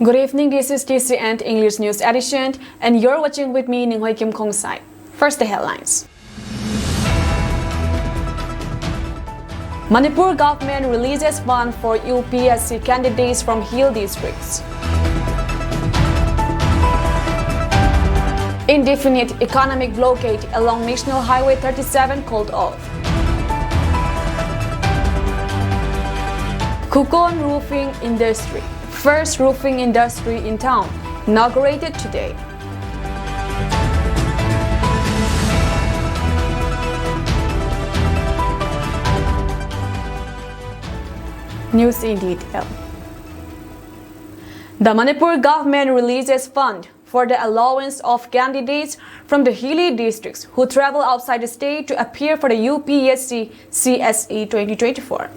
Good evening, this is TC and English News Edition, and you're watching with me, Ninghoy Kim Kong Sai. First, the headlines. Manipur government releases fund for UPSC candidates from hill districts. Indefinite economic blockade along National Highway 37 called off. Kukon roofing industry. First roofing industry in town, inaugurated today. News in detail. The Manipur government releases fund for the allowance of candidates from the hilly districts who travel outside the state to appear for the UPSC CSE 2024.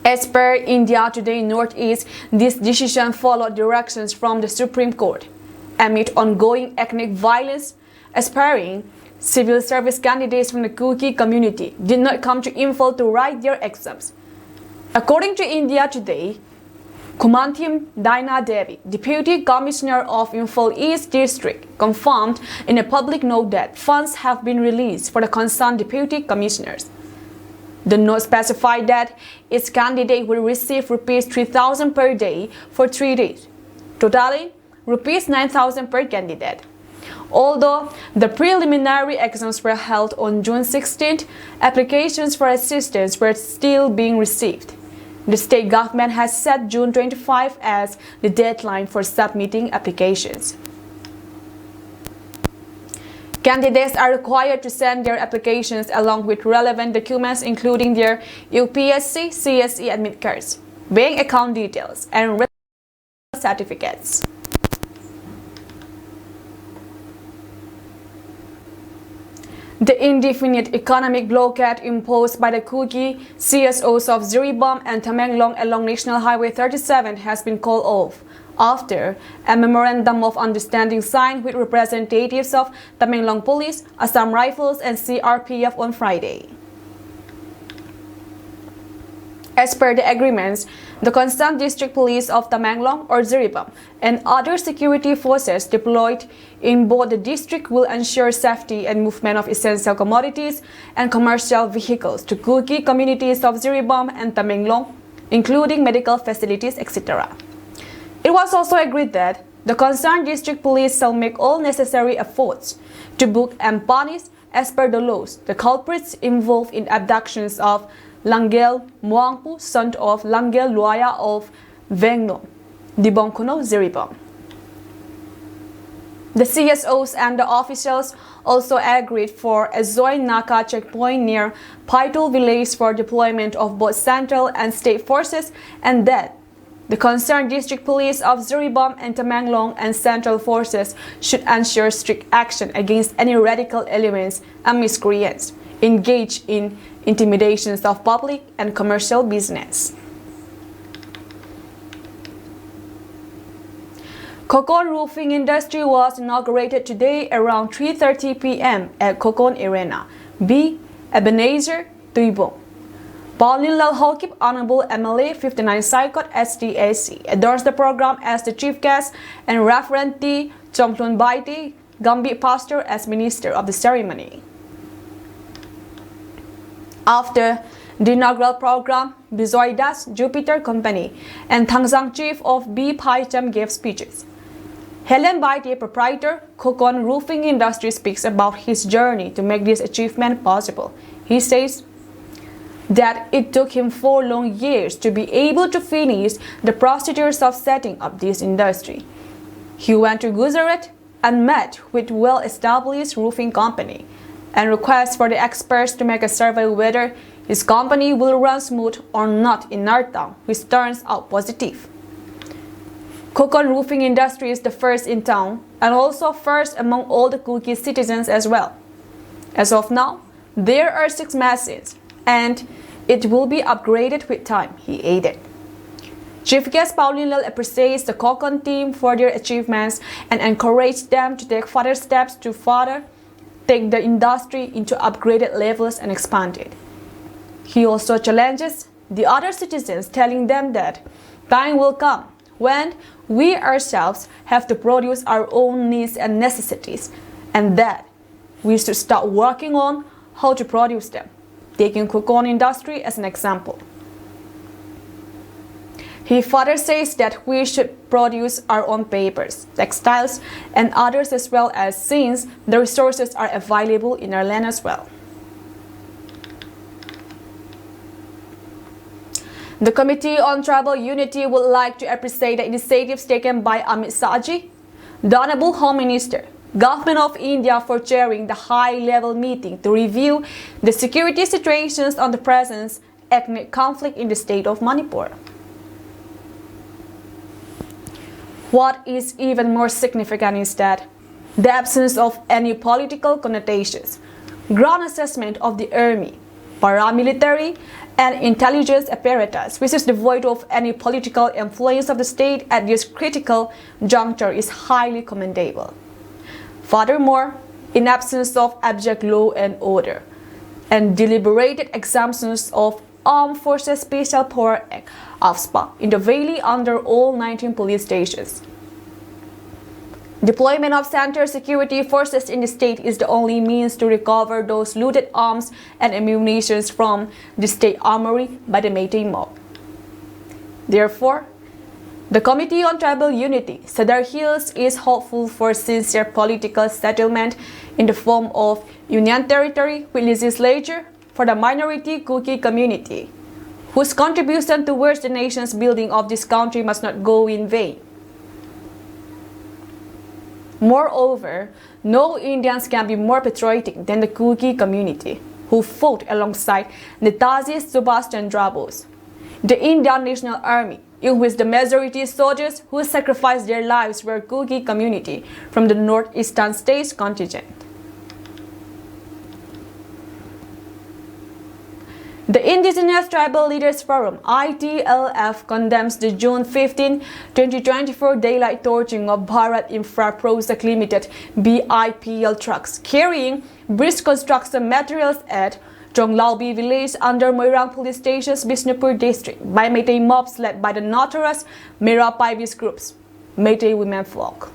As per India Today Northeast, this decision followed directions from the Supreme Court. Amid ongoing ethnic violence, aspiring civil service candidates from the Kuki community did not come to Imphal to write their exams. According to India Today, Kumanthim Daina Devi, Deputy Commissioner of Imphal East District, confirmed in a public note that funds have been released for the concerned Deputy Commissioners. The note specified that its candidate will receive Rs 3,000 per day for 3 days, totaling Rs 9,000 per candidate. Although the preliminary exams were held on June 16th, applications for assistance were still being received. The state government has set June 25 as the deadline for submitting applications. Candidates are required to send their applications along with relevant documents including their UPSC, CSE admit cards, bank account details, and certificates. The indefinite economic blockade imposed by the Kuki CSOs of Ziribam and Tamenglong along National Highway 37 has been called off after a memorandum of understanding signed with representatives of Tamenglong Police, Assam Rifles, and CRPF on Friday. As per the agreements, the concerned district police of Tamenglong or Ziribam and other security forces deployed in both the district will ensure safety and movement of essential commodities and commercial vehicles to Kuki communities of Ziribam and Tamenglong, including medical facilities, etc. It was also agreed that the concerned district police shall make all necessary efforts to book and punish, as per the laws, the culprits involved in abductions of Langel Muangpu, son of Langel Luaya of Vengno, Dibongkuno, Ziribam. The CSOs and the officials also agreed for a joint Naka checkpoint near Paitul village for deployment of both central and state forces, and that the concerned district police of Ziribam and Tamenglong and central forces should ensure strict action against any radical elements and miscreants engaged in intimidations of public and commercial business. Kukon roofing industry was inaugurated today around 3:30 p.m. at Kukon Arena. B. Ebenezer Tuibong. Pauline Lalhokip, Honorable MLA 59 Saikot SDAC, adorns the program as the chief guest and Reverend T. Chomplun Baiti, Gambi Pastor, as minister of the ceremony. After the inaugural program, Bizoy Das, Jupiter Company, and Thangzang Chief of B. Paicham gave speeches. Helen Baiti, proprietor, Kukon Roofing Industry, speaks about his journey to make this achievement possible. He says that it took him 4 long years to be able to finish the procedures of setting up this industry. He went to Gujarat and met with well-established roofing company and requests for the experts to make a survey whether his company will run smooth or not in our town, which turns out positive. Kukon roofing industry is the first in town and also first among all the Kuki citizens as well. As of now, there are 6 machines and it will be upgraded with time, he added. Chief guest Pauline Lal appreciates the Kukon team for their achievements and encouraged them to take further steps to further take the industry into upgraded levels and expand it. He also challenges the other citizens, telling them that time will come when we ourselves have to produce our own needs and necessities, and that we should start working on how to produce them, taking cocoon industry as an example. He further says that we should produce our own papers, textiles, and others as well, as since the resources are available in our land as well. The Committee on Tribal Unity would like to appreciate the initiatives taken by Amit Shahji, the Honorable Home Minister, Government of India, for chairing the high-level meeting to review the security situations on the present ethnic conflict in the state of Manipur. What is even more significant is that the absence of any political connotations, ground assessment of the army, paramilitary, and intelligence apparatus, which is devoid of any political influence of the state at this critical juncture, is highly commendable. Furthermore, in absence of abject law and order and deliberated exemptions of Armed Forces Special Power Act (AFSPA) in the valley under all 19 police stations. Deployment of center security forces in the state is the only means to recover those looted arms and ammunition from the state armory by the Meitei mob. Therefore, the Committee on Tribal Unity, Cedar Hills, is hopeful for sincere political settlement in the form of union territory with legislature for the minority Kuki community, whose contribution towards the nation's building of this country must not go in vain. Moreover, no Indians can be more patriotic than the Kuki community, who fought alongside Netaji Subhash Chandra Bose, the Indian National Army, in which the majority soldiers who sacrificed their lives were Kuki community from the northeastern states contingent. The Indigenous Tribal Leaders Forum (ITLF) condemns the June 15, 2024 daylight torching of Bharat Infra Project Limited (BIPL) trucks carrying bridge construction materials at Chonglaubi village under Moirang Police Station's Bishnupur district by Meitei mobs led by the notorious Mera Paivis groups, Meitei women folk.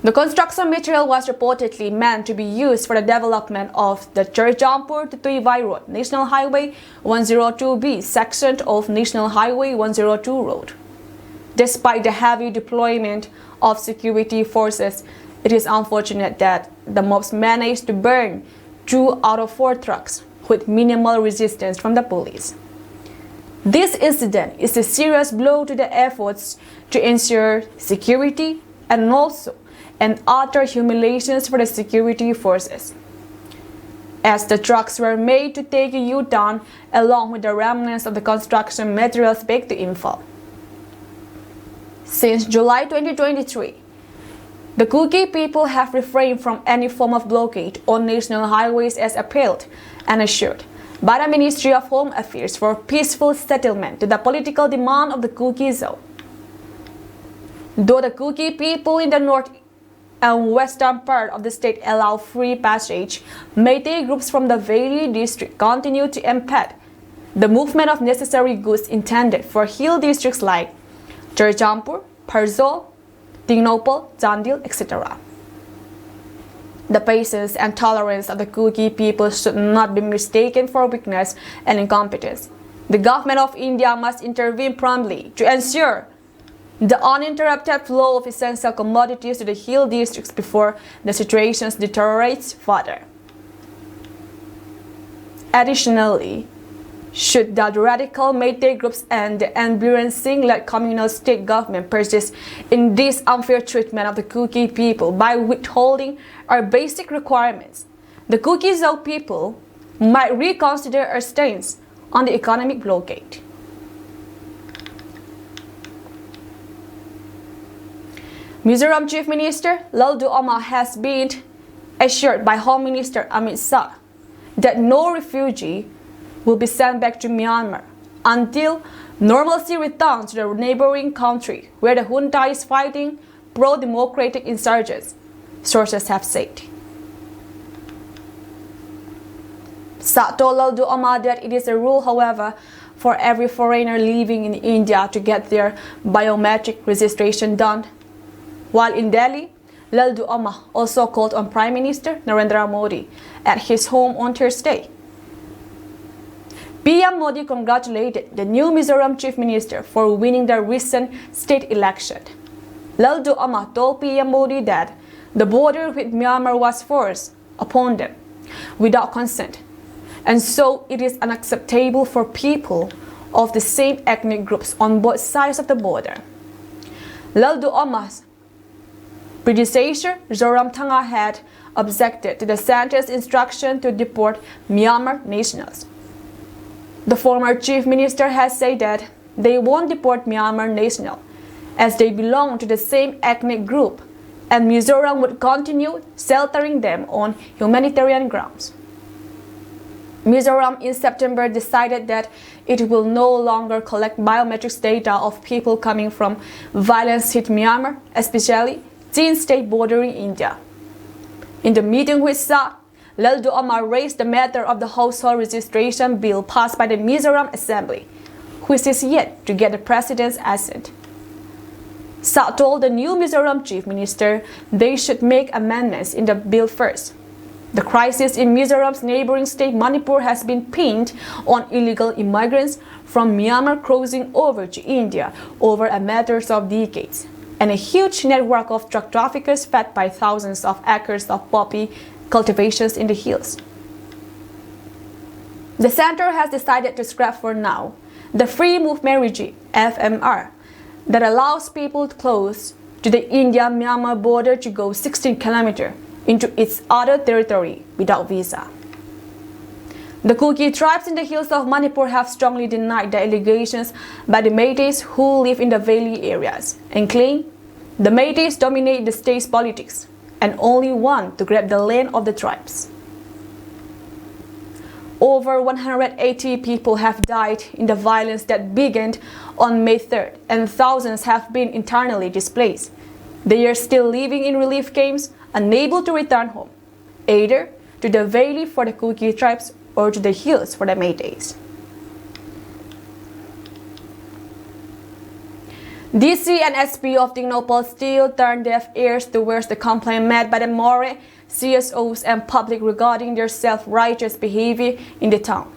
The construction material was reportedly meant to be used for the development of the Churjampur to Tuivai Road, National Highway 102B section of National Highway 102 Road. Despite the heavy deployment of security forces, it is unfortunate that the mobs managed to burn 2 out of 4 trucks with minimal resistance from the police. This incident is a serious blow to the efforts to ensure security and also and utter humiliations for the security forces, as the trucks were made to take a U-turn along with the remnants of the construction materials back to Imphal. Since July 2023, the Kuki people have refrained from any form of blockade on national highways as appealed and assured by the Ministry of Home Affairs for peaceful settlement to the political demand of the Kuki zone. Though the Kuki people in the north and western part of the state allow free passage, Meitei groups from the Valley district continue to impede the movement of necessary goods intended for hill districts like Churjampur, Parzol, Tingnopal, Jandil, etc. The patience and tolerance of the Kuki people should not be mistaken for weakness and incompetence. The government of India must intervene promptly to ensure the uninterrupted flow of essential commodities to the hill districts before the situation deteriorates further. Additionally, should the radical Meitei groups and the embarrassing-led communal state government persist in this unfair treatment of the Kuki people by withholding our basic requirements, the Kuki Zau people might reconsider our stance on the economic blockade. Mizoram Chief Minister Laldu Oma has been assured by Home Minister Amit Shah that no refugee will be sent back to Myanmar until normalcy returns to the neighboring country where the junta is fighting pro-democratic insurgents, sources have said. Shah told Laldu Oma that it is a rule, however, for every foreigner living in India to get their biometric registration done. While in Delhi, Laldu Amma also called on Prime Minister Narendra Modi at his home on Thursday. PM Modi congratulated the new Mizoram Chief Minister for winning the recent state election. Laldu Amma told PM Modi that the border with Myanmar was forced upon them without consent, and so it is unacceptable for people of the same ethnic groups on both sides of the border. Laldu Amma's predecessor, Zoramthanga, had objected to the center's instruction to deport Myanmar nationals. The former chief minister has said that they won't deport Myanmar nationals as they belong to the same ethnic group, and Mizoram would continue sheltering them on humanitarian grounds. Mizoram in September decided that it will no longer collect biometrics data of people coming from violence-hit Myanmar, especially Chin state bordering India. In the meeting with Shah, Laldu Amma raised the matter of the household registration bill passed by the Mizoram Assembly, which is yet to get the president's assent. Shah told the new Mizoram chief minister they should make amendments in the bill first. The crisis in Mizoram's neighboring state Manipur has been pinned on illegal immigrants from Myanmar crossing over to India over a matter of decades, and a huge network of drug traffickers fed by thousands of acres of poppy cultivations in the hills. The center has decided to scrap for now the Free Movement Regime, FMR, that allows people close to the India-Myanmar border to go 16 kilometers into its other territory without visa. The Kuki tribes in the hills of Manipur have strongly denied the allegations by the Métis who live in the valley areas and claim the Métis dominate the state's politics and only want to grab the land of the tribes. Over 180 people have died in the violence that began on May 3rd, and thousands have been internally displaced. They are still living in relief camps, unable to return home, either to the valley for the Kuki tribes or to the hills for the Métis. DC and SP of Dignopal still turn deaf ears towards the complaint made by the More CSOs and public regarding their self-righteous behavior in the town.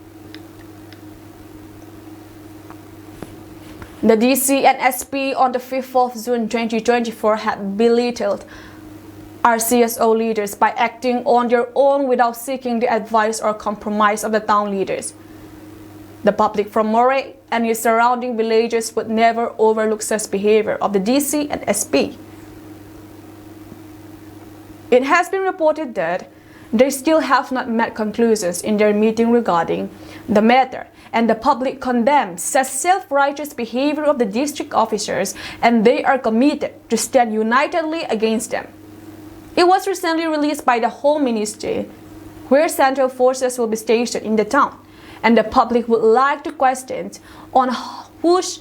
The DC and SP on the 5th of June 2024 had belittled our CSO leaders by acting on their own without seeking the advice or compromise of the town leaders. The public from More and its surrounding villages would never overlook such behavior of the DC and SP. It has been reported that they still have not met conclusions in their meeting regarding the matter, and the public condemns such self-righteous behavior of the district officers, and they are committed to stand unitedly against them. It was recently released by the Home Ministry, where central forces will be stationed in the town, and the public would like to question on whose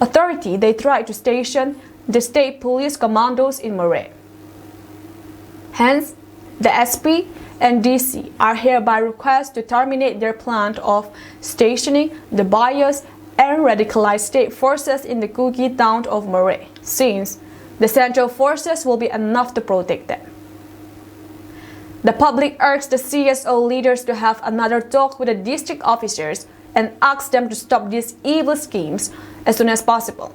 authority they try to station the state police commandos in More. Hence, the SP and DC are hereby requested to terminate their plan of stationing the biased and radicalized state forces in the Kuki town of More, since the central forces will be enough to protect them. The public urged the CSO leaders to have another talk with the district officers and ask them to stop these evil schemes as soon as possible.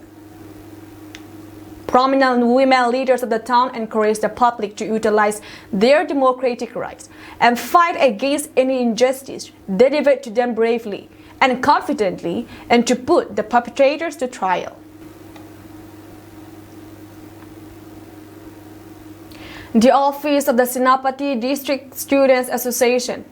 Prominent women leaders of the town encouraged the public to utilize their democratic rights and fight against any injustice delivered to them bravely and confidently, and to put the perpetrators to trial. The Office of the Senapati District Students Association,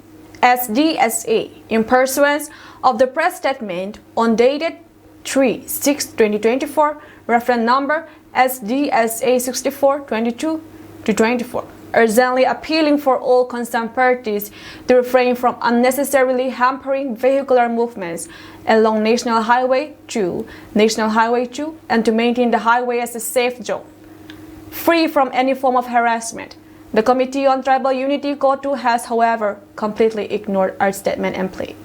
SDSA, in pursuance of the press statement on dated 3/6/2024, reference number SDSA 64-22-24, urgently appealing for all concerned parties to refrain from unnecessarily hampering vehicular movements along National Highway 2, and to maintain the highway as a safe zone, free from any form of harassment. The Committee on Tribal Unity (COTU) has, however, completely ignored our statement and plea.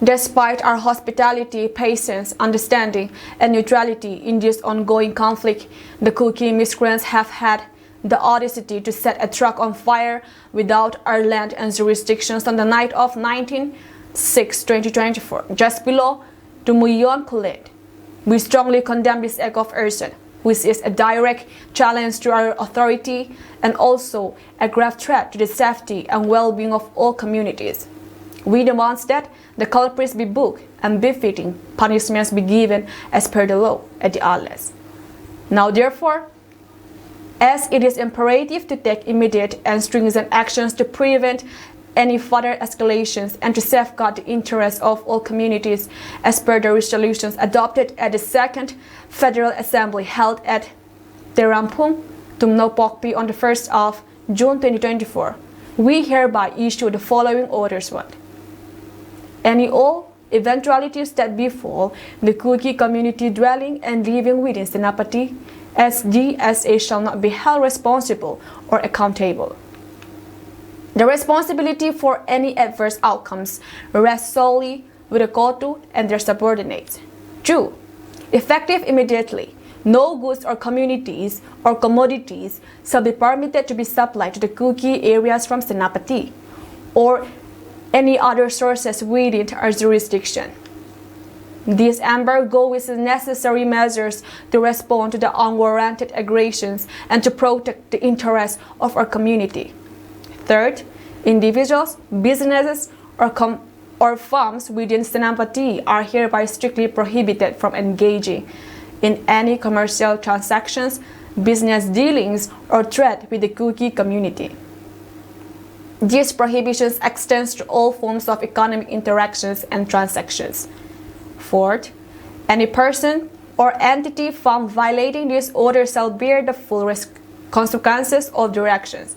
Despite our hospitality, patience, understanding, and neutrality in this ongoing conflict, the Kuki miscreants have had the audacity to set a truck on fire without our land and jurisdictions on the night of 19/6/2024, just below Tumuyon Kulit. We strongly condemn this act of arson, which is a direct challenge to our authority and also a grave threat to the safety and well-being of all communities. We demand that the culprits be booked and befitting punishments be given as per the law at the earliest. Now therefore, as it is imperative to take immediate and stringent actions to prevent any further escalations and to safeguard the interests of all communities as per the resolutions adopted at the Second Federal Assembly held at Terampung, Tumnopokpi on the 1st of June 2024, we hereby issue the following orders. 1. Any all eventualities that befall the Kuki community dwelling and living within Senapati, SDSA shall not be held responsible or accountable. The responsibility for any adverse outcomes rests solely with the Kotu and their subordinates. 2. Effective immediately, no goods or communities or commodities shall be permitted to be supplied to the Kuki areas from Senapati or any other sources within our jurisdiction. This embargo is necessary measures to respond to the unwarranted aggressions and to protect the interests of our community. 3rd, individuals, businesses, or firms within Senapati are hereby strictly prohibited from engaging in any commercial transactions, business dealings, or trade with the Kuki community. These prohibitions extend to all forms of economic interactions and transactions. 4th, any person or entity found violating this order shall bear the full consequences of their actions.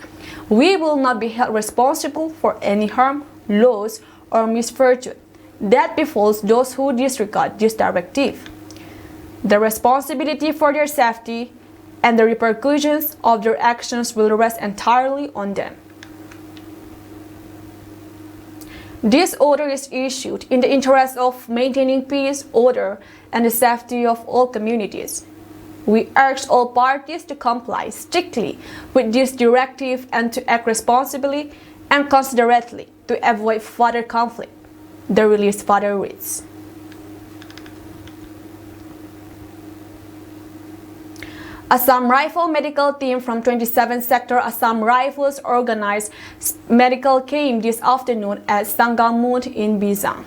We will not be held responsible for any harm, loss, or misfortune that befalls those who disregard this directive. The responsibility for their safety and the repercussions of their actions will rest entirely on them. This order is issued in the interest of maintaining peace, order, and the safety of all communities. We urge all parties to comply strictly with this directive and to act responsibly and considerately to avoid further conflict. The release further reads. Assam Rifle Medical Team from 27th Sector Assam Rifles organized medical camp this afternoon at Sangamund in Bizang.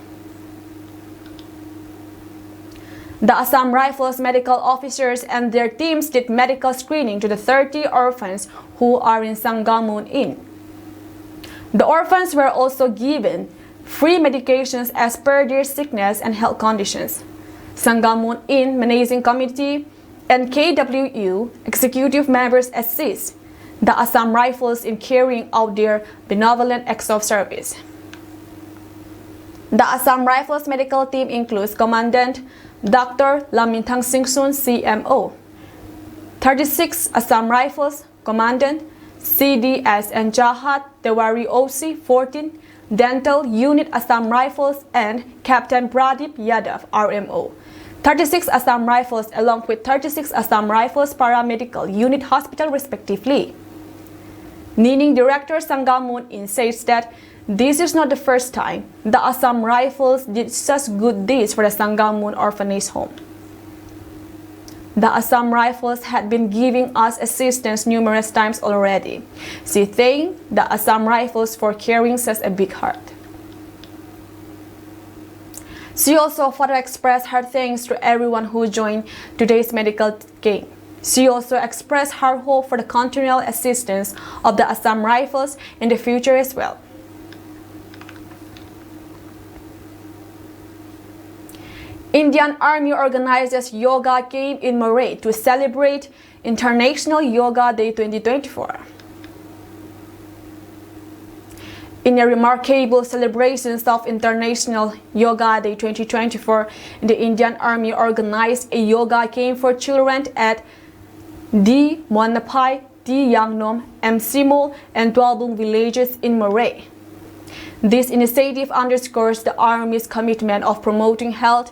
The Assam Rifles medical officers and their teams did medical screening to the 30 orphans who are in Sangamund Inn. The orphans were also given free medications as per their sickness and health conditions. Sangamund Inn Managing Committee and KWU executive members assist the Assam Rifles in carrying out their benevolent acts of service. The Assam Rifles medical team includes Commandant Dr. Lamintang Singsun, CMO, 36 Assam Rifles, Commandant CDS and Jahat Tewari OC, 14, Dental Unit Assam Rifles, and Captain Pradip Yadav, RMO, 36 Assam Rifles along with 36 Assam Rifles Paramedical Unit Hospital respectively. Nining Director Sangamund Inn says that this is not the first time the Assam Rifles did such good deeds for the Sangamund Orphanage Home. The Assam Rifles had been giving us assistance numerous times already. She thanked the Assam Rifles for carrying such a big heart. She also further expressed her thanks to everyone who joined today's medical camp. She also expressed her hope for the continual assistance of the Assam Rifles in the future as well. Indian Army organizes yoga camp in Murray to celebrate International Yoga Day 2024. In a remarkable celebration of International Yoga Day 2024, the Indian Army organized a yoga camp for children at D. Monapai, D. Yangnom, M. Simol, and Dwalbung villages in Murray. This initiative underscores the Army's commitment of promoting health,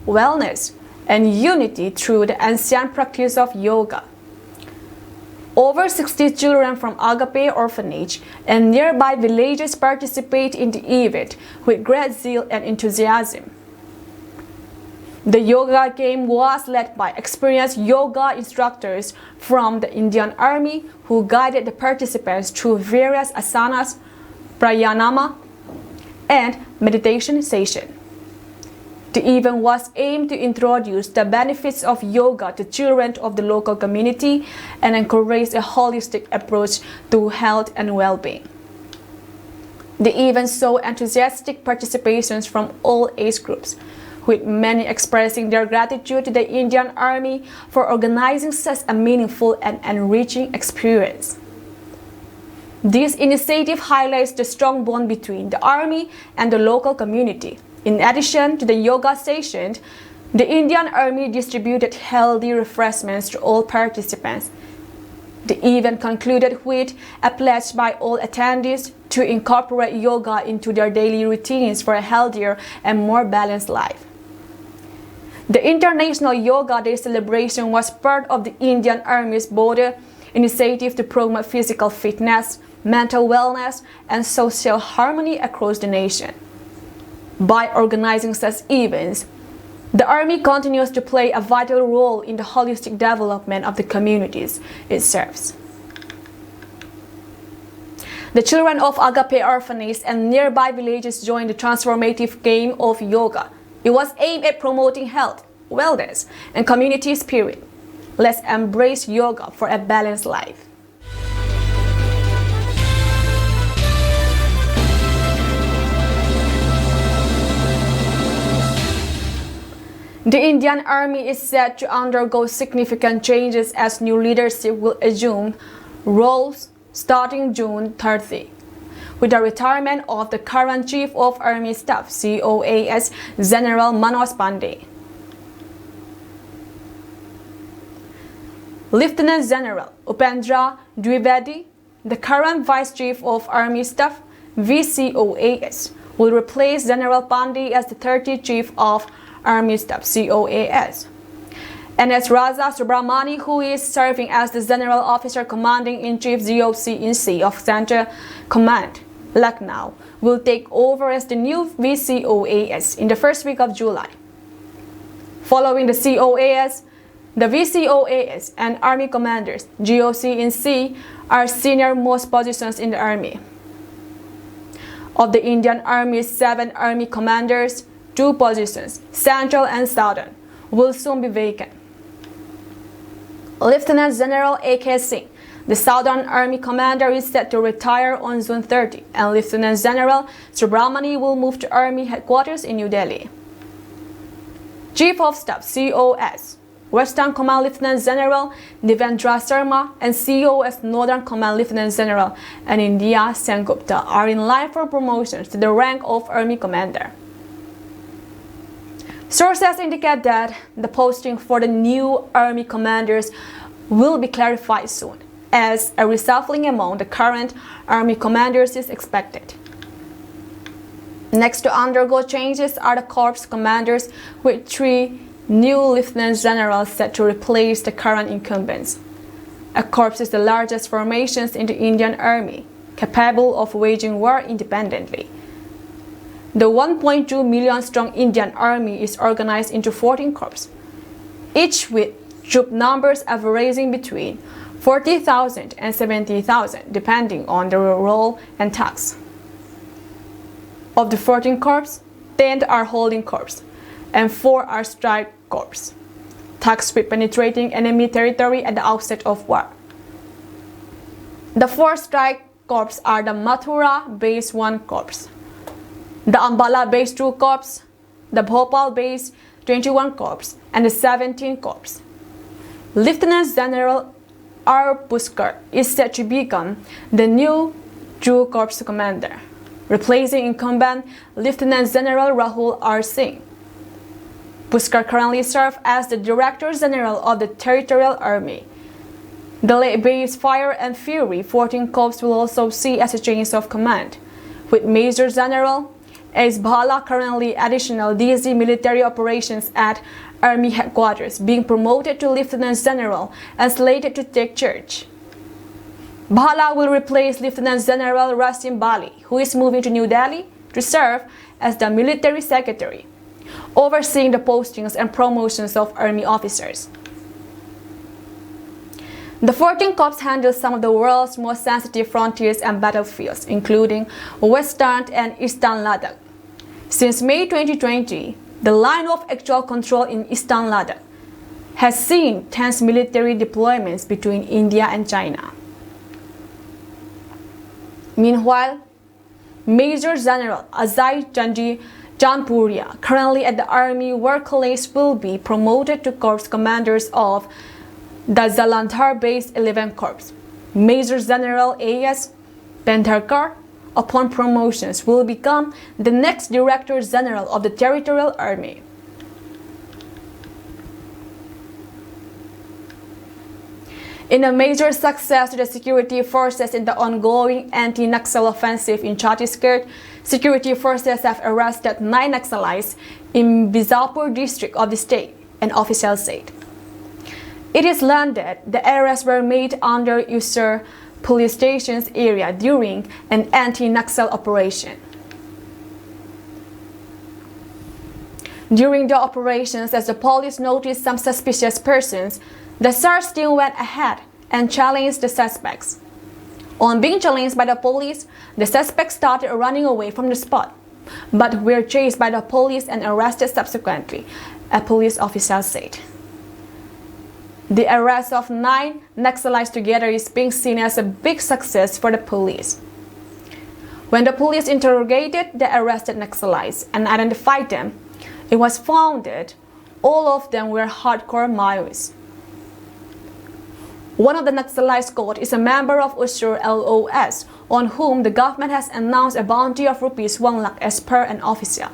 wellness, and unity through the ancient practice of yoga. Over 60 children from Agape Orphanage and nearby villages participate in the event with great zeal and enthusiasm. The yoga game was led by experienced yoga instructors from the Indian Army who guided the participants through various asanas, pranayama, and meditation sessions. The event was aimed to introduce the benefits of yoga to children of the local community and encourage a holistic approach to health and well-being. The event saw enthusiastic participations from all age groups, with many expressing their gratitude to the Indian Army for organizing such a meaningful and enriching experience. This initiative highlights the strong bond between the Army and the local community. In addition to the yoga session, the Indian Army distributed healthy refreshments to all participants. The event concluded with a pledge by all attendees to incorporate yoga into their daily routines for a healthier and more balanced life. The International Yoga Day celebration was part of the Indian Army's broader initiative to promote physical fitness, mental wellness, and social harmony across the nation. By organizing such events, the Army continues to play a vital role in the holistic development of the communities it serves. The children of Agape Orphanage and nearby villages joined the transformative game of yoga. It was aimed at promoting health, wellness, and community spirit. Let's embrace yoga for a balanced life. The Indian Army is set to undergo significant changes as new leadership will assume roles starting June 30. With the retirement of the current Chief of Army Staff (COAS) General Manoj Pandey. Lieutenant General Upendra Dwivedi, the current Vice Chief of Army Staff (VCOAS), will replace General Pandey as the 30th Chief of Army Staff (COAS). And as Raja Subramani, who is serving as the General Officer Commanding-in-Chief GOC-in-C of Central Command, Lucknow, will take over as the new VCOAS in the first week of July. Following the COAS, the VCOAS and Army Commanders, GOC-in-C, are senior-most positions in the Army. Of the Indian Army's 7 Army Commanders, 2 positions, Central and Southern, will soon be vacant. Lieutenant General A.K. Singh, the Southern Army Commander, is set to retire on June 30, and Lieutenant General Subramani will move to Army headquarters in New Delhi. Chief of Staff COS, Western Command Lieutenant General Devendra Sharma, and COS Northern Command Lieutenant General Anindya Sengupta are in line for promotions to the rank of Army Commander. Sources indicate that the posting for the new Army commanders will be clarified soon, as a reshuffling among the current Army commanders is expected. Next to undergo changes are the Corps commanders, with 3 new Lieutenant Generals set to replace the current incumbents. A corps is the largest formation in the Indian Army, capable of waging war independently. The 1.2 million strong Indian Army is organized into 14 corps, each with troop numbers averaging between 40,000 and 70,000, depending on the role and tasks. Of the 14 corps, 10 are holding corps, and 4 are strike corps, tasked with penetrating enemy territory at the outset of war. The 4 strike corps are the Mathura-based 1 corps, the Ambala-based 2 corps, the Bhopal-based 21 corps, and the 17 corps. Lieutenant General R. Puskar is set to become the new 2 corps commander, replacing incumbent Lieutenant General Rahul R. Singh. Puskar currently serves as the Director General of the Territorial Army. The Leh-based Fire and Fury 14 Corps will also see as a change of command, with Major General Ace Bhala currently additional DZ military operations at Army headquarters being promoted to Lieutenant General and slated to take charge. Bhala will replace Lieutenant General Rasim Bali, who is moving to New Delhi to serve as the military secretary, overseeing the postings and promotions of army officers. The 14 Corps handles some of the world's most sensitive frontiers and battlefields, including Western and Eastern Ladakh. Since May 2020, the line of actual control in Eastern Ladakh has seen tense military deployments between India and China. Meanwhile, Major General Ajay Chanji Janpuria, currently at the Army War College, will be promoted to Corps Commanders of the Jalandhar-based 11th Corps. Major General A.S. Pendharkar, upon promotions, will become the next Director General of the Territorial Army. In a major success to the security forces in the ongoing anti-Naxal offensive in Chhattisgarh, security forces have arrested 9 Naxalites in Bizapur district of the state, an official said. It is learned that the arrests were made under Usur police station's area during an anti-Naxal operation. During the operations, as the police noticed some suspicious persons, the SARS team went ahead and challenged the suspects. On being challenged by the police, the suspects started running away from the spot, but were chased by the police and arrested subsequently, a police official said. The arrest of 9 Naxalites together is being seen as a big success for the police. When the police interrogated the arrested Naxalites and identified them, it was found that all of them were hardcore Maoists. One of the Naxalites caught is a member of Usur LOS, on whom the government has announced a bounty of rupees 1 lakh as per an official.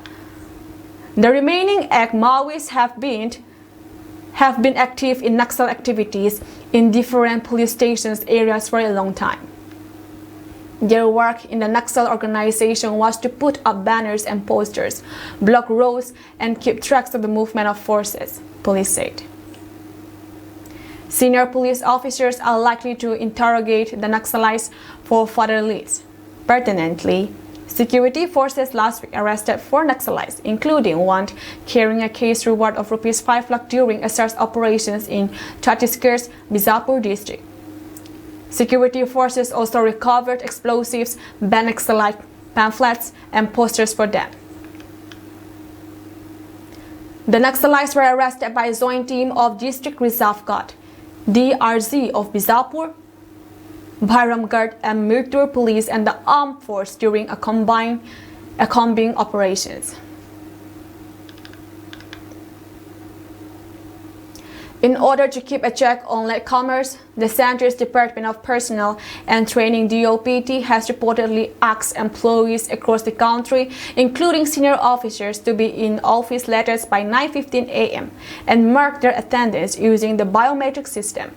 The remaining 8 Maoists have been active in Naxal activities in different police stations areas for a long time. Their work in the Naxal organization was to put up banners and posters, block roads, and keep tracks of the movement of forces, police said. Senior police officers are likely to interrogate the Naxalites for further leads. Pertinently, security forces last week arrested 4 Naxalites, including one carrying a case reward of rupees 5 lakh during SARS operations in Chhattisgarh's Bizapur district. Security forces also recovered explosives, banned Naxalite pamphlets, and posters for them. The Naxalites were arrested by a joint team of District Reserve Guard, DRZ of Bizapur, Bhairamgarh and Mirtur police and the armed force during a combined operations. In order to keep a check on latecomers, the Center's Department of Personnel and Training DOPT has reportedly asked employees across the country, including senior officers, to be in office latest by 9:15 a.m. and mark their attendance using the biometric system.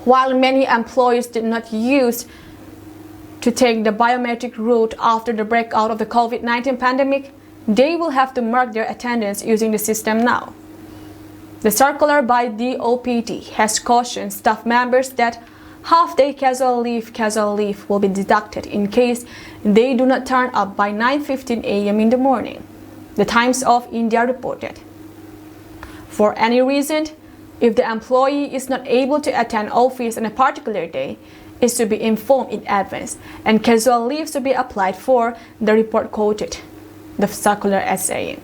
While many employees did not use to take the biometric route after the breakout of the COVID-19 pandemic, they will have to mark their attendance using the system now. The circular by DOPT has cautioned staff members that half-day casual leave will be deducted in case they do not turn up by 9:15 a.m. in the morning, the Times of India reported. For any reason, if the employee is not able to attend office on a particular day, is to be informed in advance, and casual leaves to be applied for, the report quoted the circular as saying.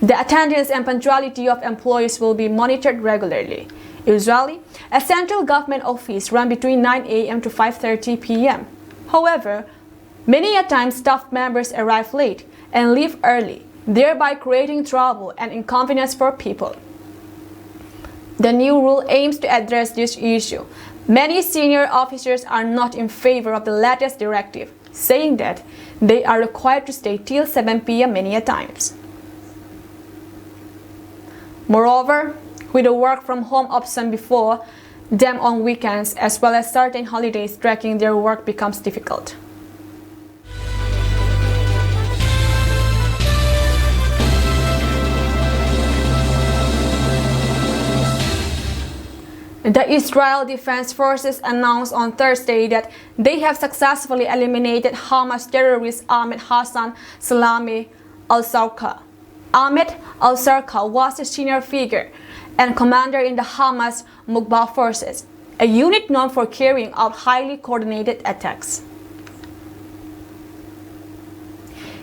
The attendance and punctuality of employees will be monitored regularly. Usually, a central government office runs between 9 a.m. to 5:30 p.m. However, many a time staff members arrive late and leave early, thereby creating trouble and inconvenience for people. The new rule aims to address this issue. Many senior officers are not in favor of the latest directive, saying that they are required to stay till 7 p.m. many a times. Moreover, with the work from home option before, them on weekends as well as certain holidays, tracking their work becomes difficult. The Israel Defense Forces announced on Thursday that they have successfully eliminated Hamas terrorist Ahmed Hassan Salami al-Sarqa. Ahmed al-Sarqa was a senior figure and commander in the Hamas Mukba forces, a unit known for carrying out highly coordinated attacks.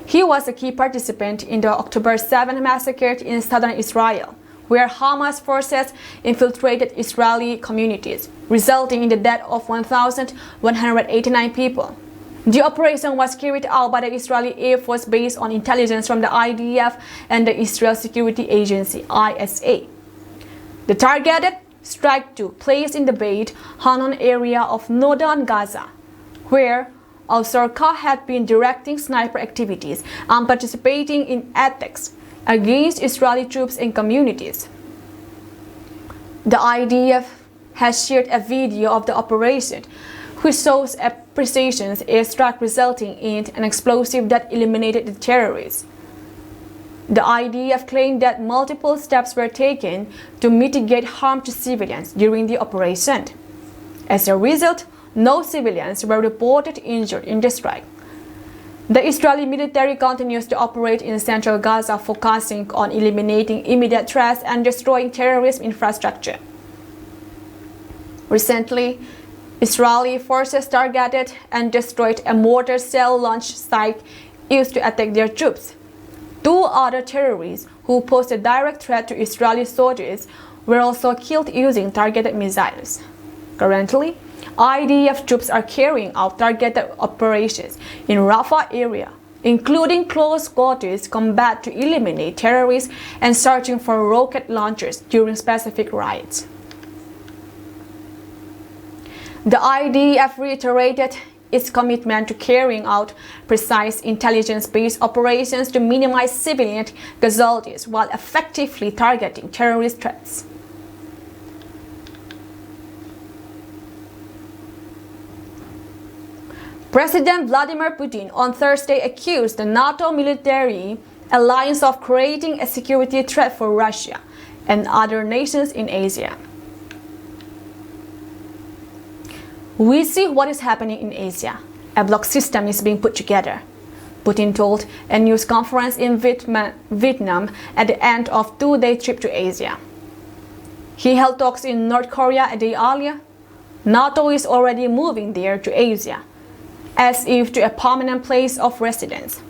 He was a key participant in the October 7 massacre in southern Israel, where Hamas forces infiltrated Israeli communities, resulting in the death of 1,189 people. The operation was carried out by the Israeli Air Force based on intelligence from the IDF and the Israel Security Agency, ISA. The targeted strike took place in the Beit Hanun area of northern Gaza, where al-Sarqa had been directing sniper activities and participating in attacks against Israeli troops and communities. The IDF has shared a video of the operation, which shows a precision airstrike resulting in an explosive that eliminated the terrorists. The IDF claimed that multiple steps were taken to mitigate harm to civilians during the operation. As a result, no civilians were reported injured in the strike. The Israeli military continues to operate in central Gaza, focusing on eliminating immediate threats and destroying terrorist infrastructure. Recently, Israeli forces targeted and destroyed a mortar cell launch site used to attack their troops. Two other terrorists who posed a direct threat to Israeli soldiers were also killed using targeted missiles. Currently, IDF troops are carrying out targeted operations in Rafah area, including close quarters combat to eliminate terrorists and searching for rocket launchers during specific raids. The IDF reiterated its commitment to carrying out precise intelligence-based operations to minimize civilian casualties while effectively targeting terrorist threats. President Vladimir Putin on Thursday accused the NATO military alliance of creating a security threat for Russia and other nations in Asia. "We see what is happening in Asia. A block system is being put together," Putin told a news conference in Vietnam at the end of a two-day trip to Asia. He held talks in North Korea a day earlier. NATO is already moving there to Asia, as if to a permanent place of residence.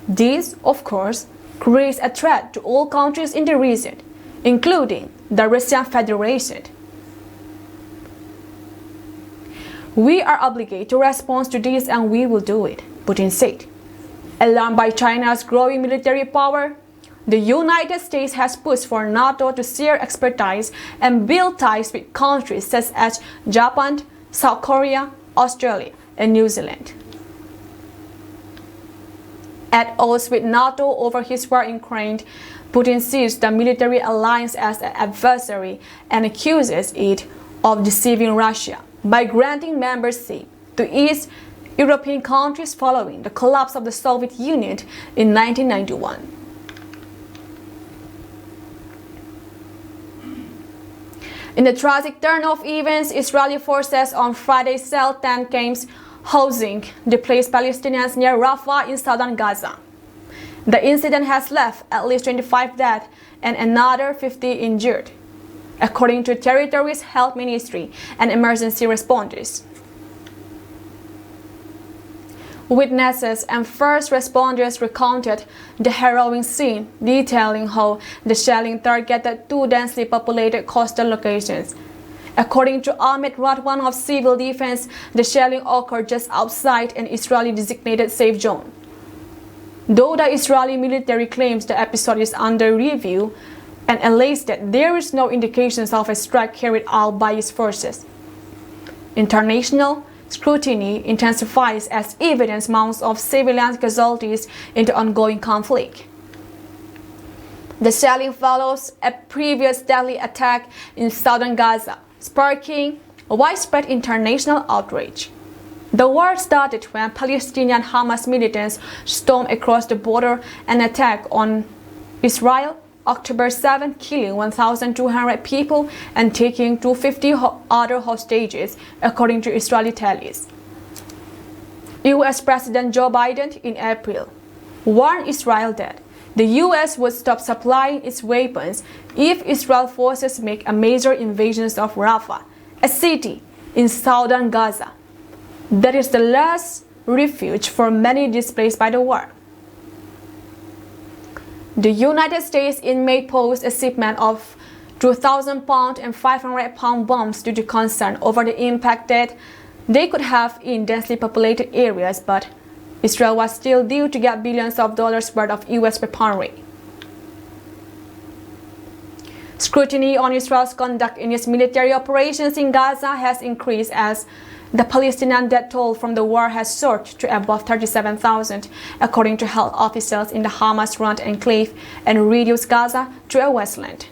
This, of course, creates a threat to all countries in the region, including the Russian Federation. "We are obligated to respond to this and we will do it," Putin said. Alarmed by China's growing military power, the United States has pushed for NATO to share expertise and build ties with countries such as Japan, South Korea, Australia, and New Zealand. At odds with NATO over his war in Ukraine, Putin sees the military alliance as an adversary and accuses it of deceiving Russia by granting membership to East European countries following the collapse of the Soviet Union in 1991. In the tragic turn of events, Israeli forces on Friday shelled 10 camps housing displaced Palestinians near Rafah in southern Gaza. The incident has left at least 25 dead and another 50 injured, according to territory's health ministry and emergency responders. Witnesses and first responders recounted the harrowing scene, detailing how the shelling targeted two densely populated coastal locations. According to Ahmed Radwan of Civil Defense, the shelling occurred just outside an Israeli designated safe zone. Though the Israeli military claims the episode is under review and alleges that there is no indications of a strike carried out by its forces, international scrutiny intensifies as evidence mounts of civilian casualties in the ongoing conflict. The shelling follows a previous deadly attack in southern Gaza, sparking widespread international outrage. The war started when Palestinian Hamas militants stormed across the border and attacked on Israel October 7, killing 1,200 people and taking 250 other hostages, according to Israeli tallies. U.S. President Joe Biden in April warned Israel that the U.S. would stop supplying its weapons if Israel forces make a major invasion of Rafah, a city in southern Gaza that is the last refuge for many displaced by the war. The United States in May posed a shipment of 2,000-pound and 500-pound bombs due to concern over the impact that they could have in densely populated areas, but Israel was still due to get billions of dollars worth of U.S. weaponry. Scrutiny on Israel's conduct in its military operations in Gaza has increased as the Palestinian death toll from the war has soared to above 37,000, according to health officials in the Hamas-run enclave, and reduced Gaza to a wasteland.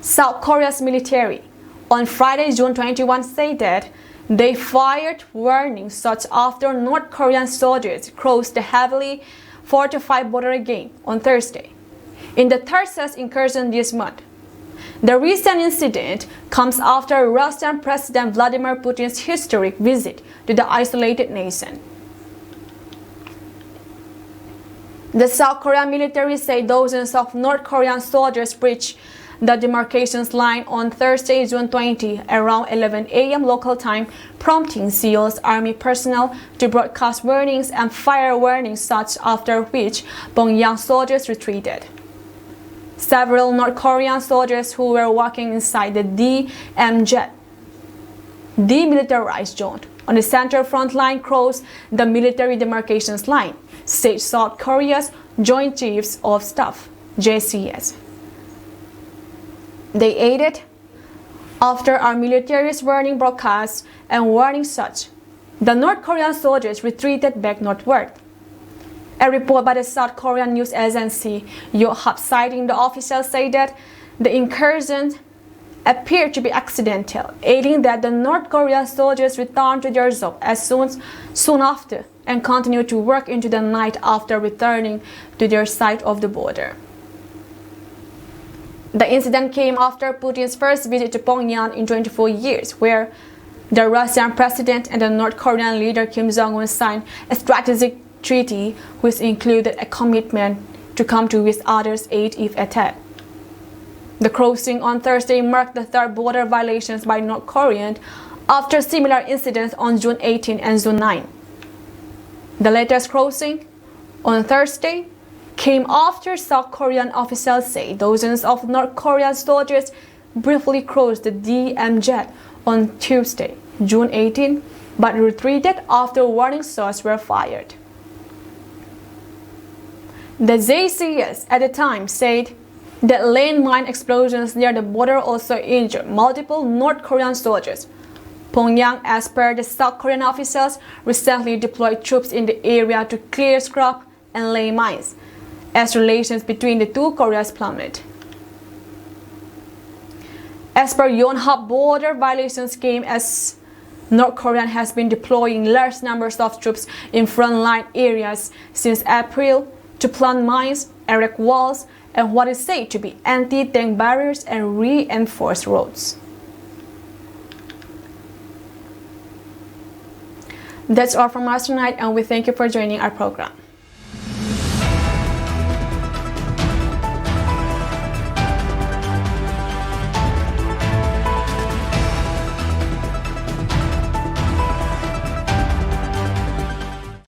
South Korea's military on Friday, June 21, said that they fired warning shots after North Korean soldiers crossed the heavily fortified border again on Thursday, in the third such incursion this month. The recent incident comes after Russian President Vladimir Putin's historic visit to the isolated nation. The South Korean military said dozens of North Korean soldiers breached the demarcation line on Thursday, June 20, around 11 a.m. local time, prompting Seoul's army personnel to broadcast warnings and fire warning shots, after which Pyongyang soldiers retreated. Several North Korean soldiers who were walking inside the DMZ, demilitarized zone, on the Central Front Line crossed the military demarcation line, said South Korea's Joint Chiefs of Staff, JCS. They aided after our military's warning broadcasts and warning shots. The North Korean soldiers retreated back northward. A report by the South Korean news agency Yonhap, citing the officials, said that the incursions appeared to be accidental, adding that the North Korean soldiers returned to their zone soon after and continued to work into the night after returning to their side of the border. The incident came after Putin's first visit to Pyongyang in 24 years, where the Russian president and the North Korean leader Kim Jong-un signed a strategic treaty which included a commitment to come to each other's aid if attacked. The crossing on Thursday marked the third border violations by North Korea after similar incidents on June 18 and June 9. The latest crossing on Thursday came after South Korean officials say dozens of North Korean soldiers briefly crossed the DMZ on Tuesday, June 18, but retreated after warning shots were fired. The JCS at the time said that landmine explosions near the border also injured multiple North Korean soldiers. Pyongyang, as per the South Korean officials, recently deployed troops in the area to clear scrap and lay mines, as relations between the two Koreas plummeted. As per Yonhap, border violations came as North Korea has been deploying large numbers of troops in frontline areas since April to plant mines, erect walls, and what is said to be anti-tank barriers and reinforce roads. That's all from us tonight, and we thank you for joining our program.